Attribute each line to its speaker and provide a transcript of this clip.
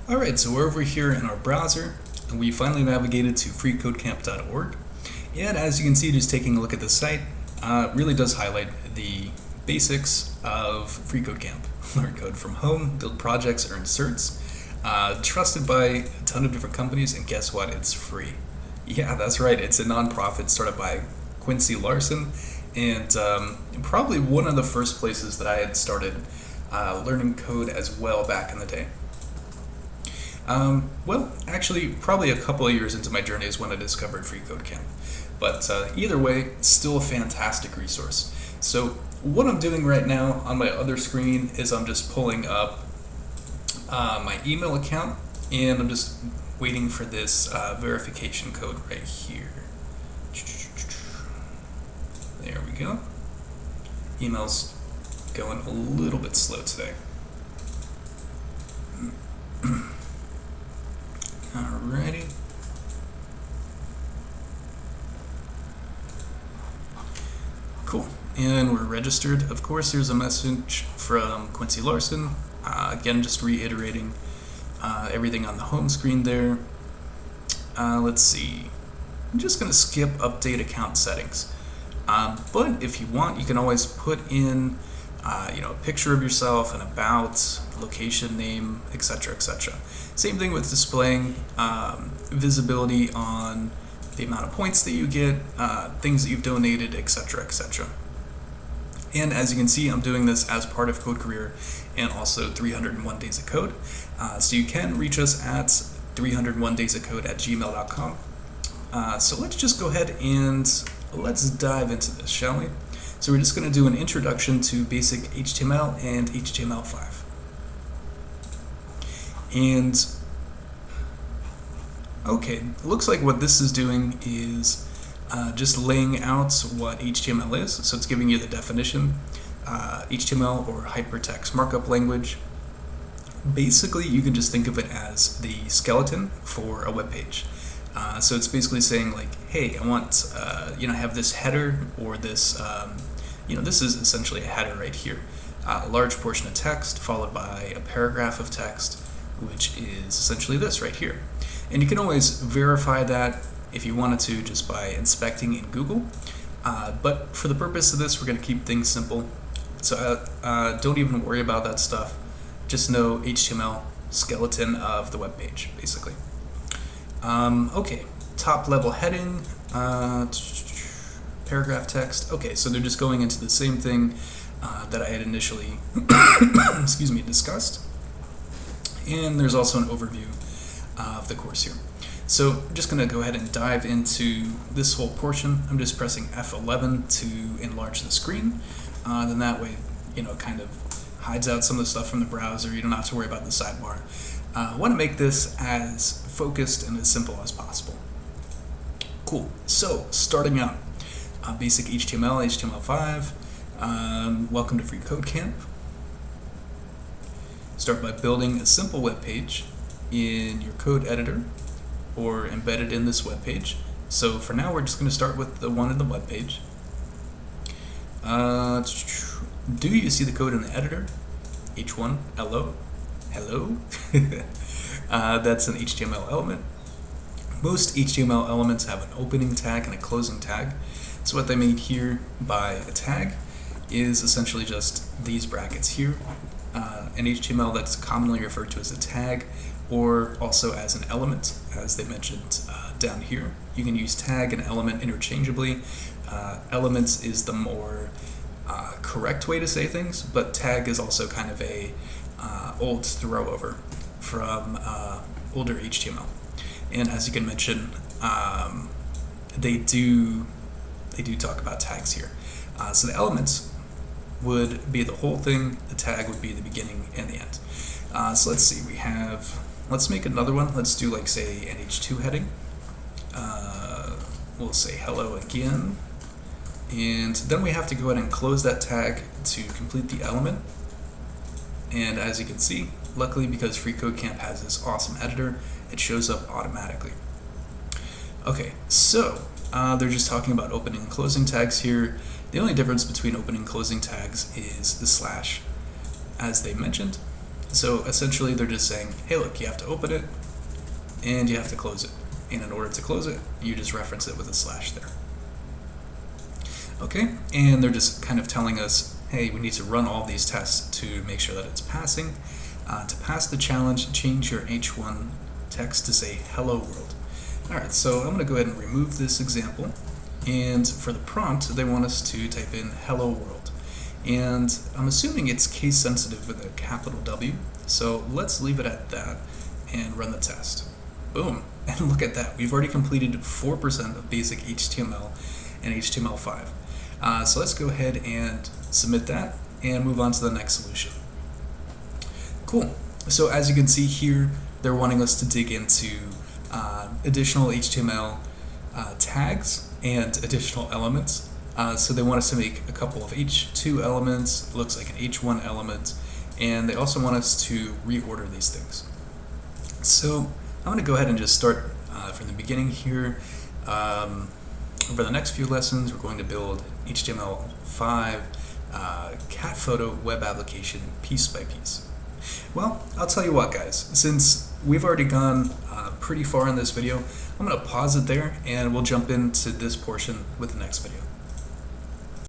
Speaker 1: Alright, so we're over here in our browser, and we finally navigated to freecodecamp.org. And as you can see, just taking a look at the site, really does highlight the basics of FreeCodeCamp. Learn code from home, build projects, earn certs. Trusted by a ton of different companies, and guess what? It's free. Yeah, that's right. It's a nonprofit started by Quincy Larson, and probably one of the first places that I had started learning code as well back in the day. Well, actually, probably a couple of years into my journey is when I discovered FreeCodeCamp. But either way, still a fantastic resource. So what I'm doing right now on my other screen is I'm just pulling up my email account, and I'm just waiting for this verification code right here. There we go. Email's going a little bit slow today. Alrighty. Cool. And we're registered. Of course, there's a message from Quincy Larson. Again, just reiterating everything on the home screen there. Let's see. I'm just going to skip update account settings. But if you want, you can always put in a picture of yourself, an about, location name, etc., etc. Same thing with displaying visibility on the amount of points that you get, things that you've donated, etc., etc. And as you can see, I'm doing this as part of CodeCareer and also 301 Days of Code. So you can reach us at 301daysofcode@gmail.com. So let's just go ahead and let's dive into this, shall we? So we're just going to do an introduction to basic HTML and HTML5. And okay, it looks like what this is doing is just laying out what HTML is. So it's giving you the definition, HTML or hypertext markup language. Basically, you can just think of it as the skeleton for a web page. So it's basically saying like, hey, I want, have this header or this, this is essentially a header right here. A large portion of text followed by a paragraph of text, which is essentially this right here. And you can always verify that if you wanted to just by inspecting in Google. But for the purpose of this, we're going to keep things simple. So don't even worry about that stuff. Just know HTML, skeleton of the web page, basically. Okay, top level heading, paragraph text. Okay, so they're just going into the same thing that I had initially discussed. And there's also an overview of the course here. So I'm just going to go ahead and dive into this whole portion. I'm just pressing F11 to enlarge the screen. Then that way, it kind of hides out some of the stuff from the browser. You don't have to worry about the sidebar. I want to make this as focused and as simple as possible. Cool. So starting out, basic HTML, HTML5. Welcome to FreeCodeCamp. Start by building a simple web page in your code editor or embedded in this web page. So for now, we're just going to start with the one in the web page. Do you see the code in the editor? H1, hello. That's an HTML element. Most HTML elements have an opening tag and a closing tag. So what they mean here by a tag is essentially just these brackets here. In HTML, that's commonly referred to as a tag, or also as an element, as they mentioned down here. You can use tag and element interchangeably. Elements is the more correct way to say things, but tag is also kind of a old throwover from older HTML. And as you can mention, they do talk about tags here. So the elements would be the whole thing, the tag would be the beginning and the end. So let's see, let's make another one. Let's do like say an H2 heading. We'll say hello again. And then we have to go ahead and close that tag to complete the element. And as you can see, luckily because FreeCodeCamp has this awesome editor, it shows up automatically. Okay, so they're just talking about opening and closing tags here. The only difference between opening and closing tags is the slash, as they mentioned. So essentially they're just saying, hey look, you have to open it and you have to close it. And in order to close it, you just reference it with a slash there. Okay, and they're just kind of telling us, hey, we need to run all these tests to make sure that it's passing. To pass the challenge, change your H1 text to say hello world. Alright, so I'm going to go ahead and remove this example, and for the prompt they want us to type in hello world, and I'm assuming it's case sensitive with a capital W, so let's leave it at that and run the test. Boom, and look at that, we've already completed 4% of basic HTML and HTML5. So let's go ahead and submit that and move on to the next solution. Cool, so as you can see here, they're wanting us to dig into additional HTML tags and additional elements. So they want us to make a couple of H2 elements, it looks like an H1 element, and they also want us to reorder these things. So I'm going to go ahead and just start from the beginning here. Over the next few lessons, we're going to build HTML5 cat photo web application piece by piece. Well, I'll tell you what guys, since we've already gone pretty far in this video, I'm going to pause it there and we'll jump into this portion with the next video.